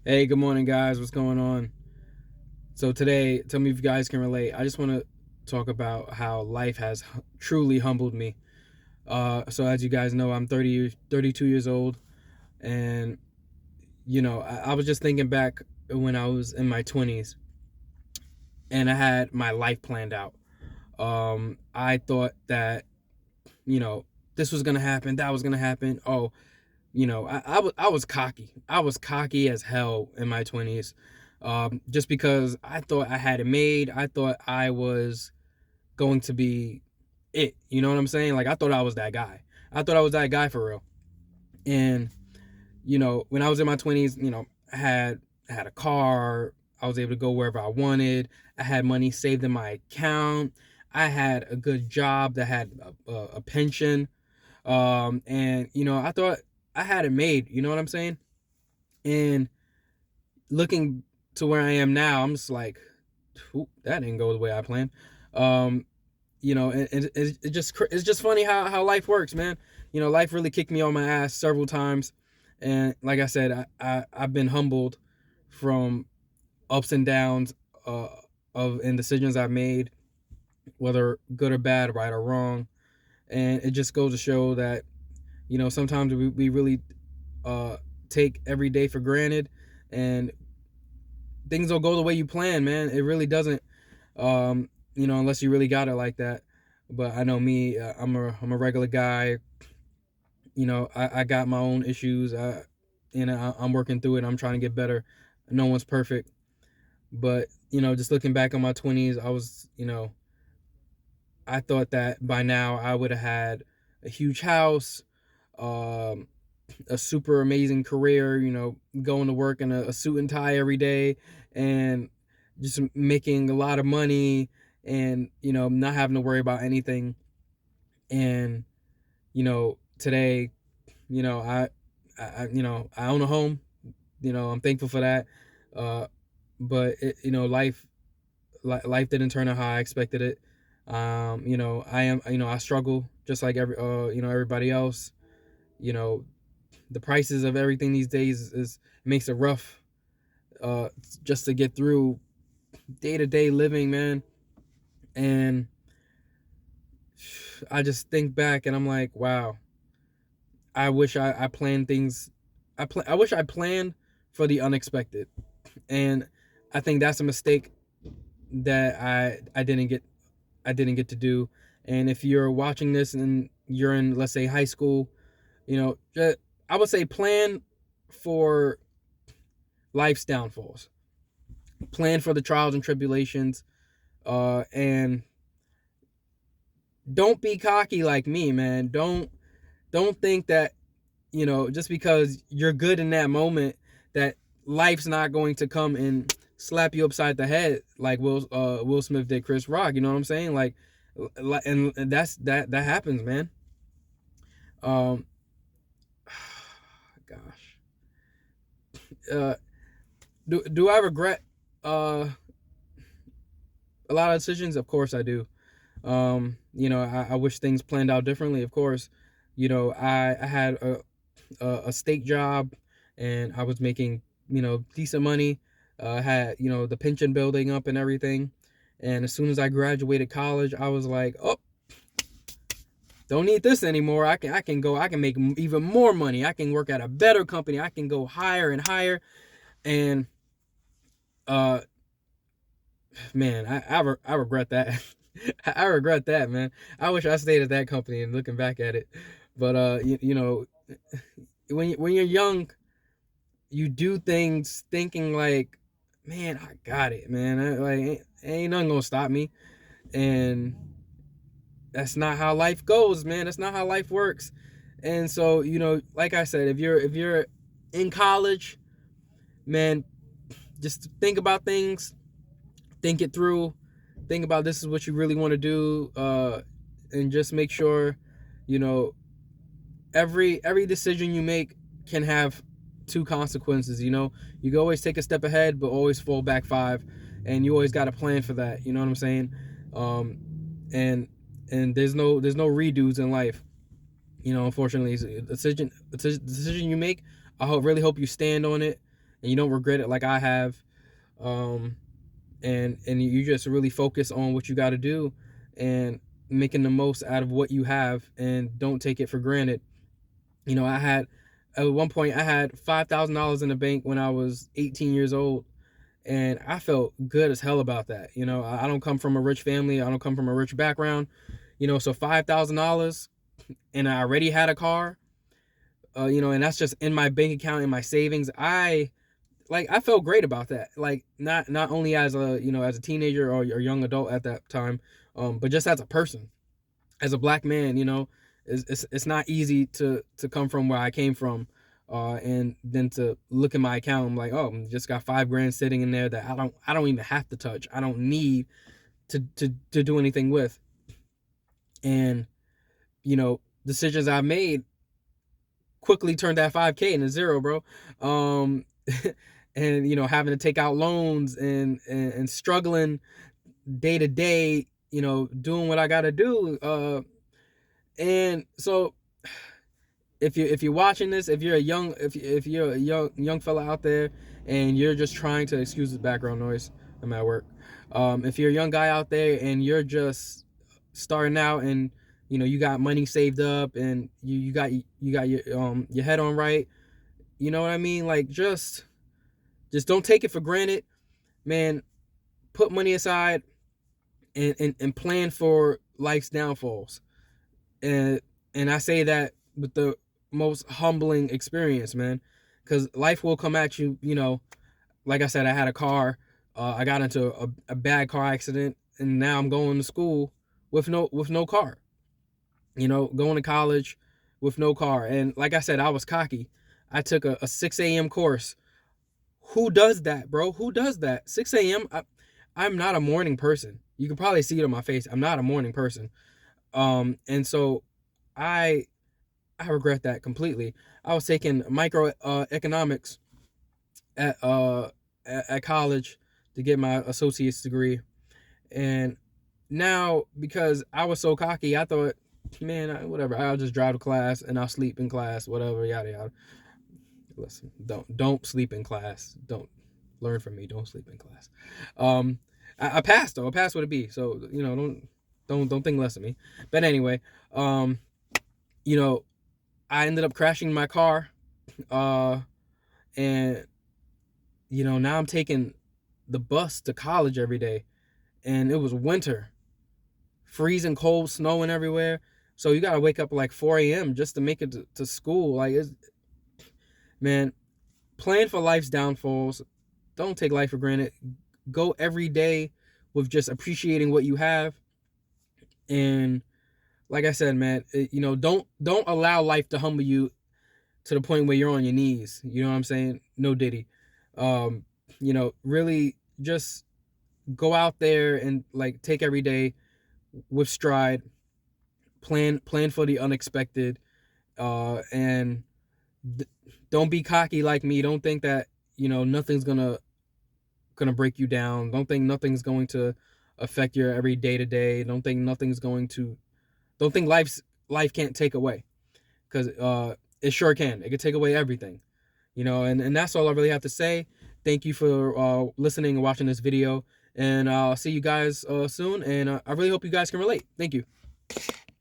Hey, good morning, guys. What's going on? So today, tell me if you guys can relate. I just want to talk about how life has truly humbled me. So as you guys know, I'm 32 years old, and I was just thinking back when I was in my 20s, and I had my life planned out. I thought that you know this was gonna happen, that was gonna happen. Oh, I was cocky. I was cocky as hell in my 20s, just because I thought I had it made. I thought I was going to be it. You know what I'm saying? Like, I thought I was that guy. I thought I was that guy for real. And when I was in my 20s, I had a car. I was able to go wherever I wanted. I had money saved in my account. I had a good job that had a pension. And I thought I had it made. You know what I'm saying? And looking to where I am now, I'm just like, that didn't go the way I planned. Um, and it's just funny how life works, man. Life really kicked me on my ass several times, and like I said, I've been humbled from ups and downs uh, of and decisions I've made, whether good or bad, right or wrong, and it just goes to show that sometimes we really uh, take every day for granted, and things don't go the way you plan, man. It really doesn't. Unless you really got it like that. But I know me, I'm a regular guy. I got my own issues. I'm working through it. I'm trying to get better. No one's perfect. But just looking back on my 20s, I thought that by now I would have had a huge house, um, a super amazing career. Going to work in a suit and tie every day, and just making a lot of money, and not having to worry about anything. And today, I own a home. I'm thankful for that. uh but life didn't turn out how I expected it. I struggle just like everybody else. you know the prices of everything these days is makes it rough, uh just to get through day-to-day living, man. And I just think back and I'm like, wow, I wish I planned things. I wish I planned for the unexpected. And I think that's a mistake that I didn't get to do. And if you're watching this and you're in, let's say, high school, I would say plan for life's downfalls, plan for the trials and tribulations, and don't be cocky like me, man. Don't think that just because you're good in that moment, that life's not going to come and slap you upside the head like Will Smith did Chris Rock. You know what I'm saying? And that happens, man. Um, gosh, uh, do I regret uh a lot of decisions? Of course I do. I wish things planned out differently. Of course, I had a state job, and I was making decent money. Had the pension building up and everything. And as soon as I graduated college, I was like, oh, don't need this anymore. I can make even more money. I can work at a better company. I can go higher and higher. And uh, man, I regret that. I regret that, man. I wish I stayed at that company. And looking back at it, but when you're young, you do things thinking like, man, I got it, man. Ain't nothing gonna stop me. And that's not how life goes, man. That's not how life works. And so, like I said, if you're in college, man, just think about things, think it through, think about this is what you really want to do, and just make sure, you know, every decision you make can have two consequences. You can always take a step ahead, but always fall back five, and you always got a plan for that. You know what I'm saying? Um, and there's no redos in life. Unfortunately, it's a decision you make. Really hope you stand on it, and you don't regret it like I have. And you just really focus on what you got to do and making the most out of what you have, and don't take it for granted. I had at one point I had $5,000 in the bank when I was 18 years old, and I felt good as hell about that. I don't come from a rich family. I don't come from a rich background. So $5,000, and I already had a car. And that's just in my bank account, in my savings. I felt great about that. Like, not only as a teenager or a young adult at that time, but just as a person, as a black man. It's not easy to come from where I came from, and then to look at my account. I'm like, oh, just got $5,000 sitting in there that I don't even have to touch. I don't need to do anything with. And decisions I made quickly turned that 5K into zero, bro. And having to take out loans and struggling day to day, doing what I got to do. And so if you're watching this, if you're a young fella out there, and you're just trying to, excuse the background noise, I'm at work. If you're a young guy out there and you're just starting out, and you got money saved up, and you got your head on right, you know what I mean? Like, just don't take it for granted, man. Put money aside, and plan for life's downfalls. And I say that with the most humbling experience, man, because life will come at you. Like I said, I had a car. I got into a bad car accident, and now I'm going to school with no car. Going to college with no car. And like I said, I was cocky. I took a 6 a.m. course. Who does that, bro? Who does that? 6 a.m. I'm not a morning person. You can probably see it on my face. I'm not a morning person. And so I regret that completely. I was taking microeconomics at college to get my associate's degree, and now, because I was so cocky, I thought, man, whatever, I'll just drive to class and I'll sleep in class, whatever, yada yada. Listen, don't sleep in class. Don't learn from me. Don't sleep in class. I passed though. I passed with a B. So don't think less of me. But anyway, I ended up crashing my car, and now I'm taking the bus to college every day, and it was winter, freezing cold, snowing everywhere. So you gotta wake up like 4 a.m. just to make it to school. Like, man, plan for life's downfalls. Don't take life for granted. Go every day with just appreciating what you have. And like I said, man, don't allow life to humble you to the point where you're on your knees. You know what I'm saying? No Diddy. Really just go out there and like take every day with stride. Plan for the unexpected, and don't be cocky like me. Don't think that nothing's gonna break you down. Don't think nothing's going to affect your every day to day. Don't think life can't take away, because it sure can. It can take away everything. And that's all I really have to say. Thank you for listening and watching this video, and I'll see you guys soon, and I really hope you guys can relate. Thank you.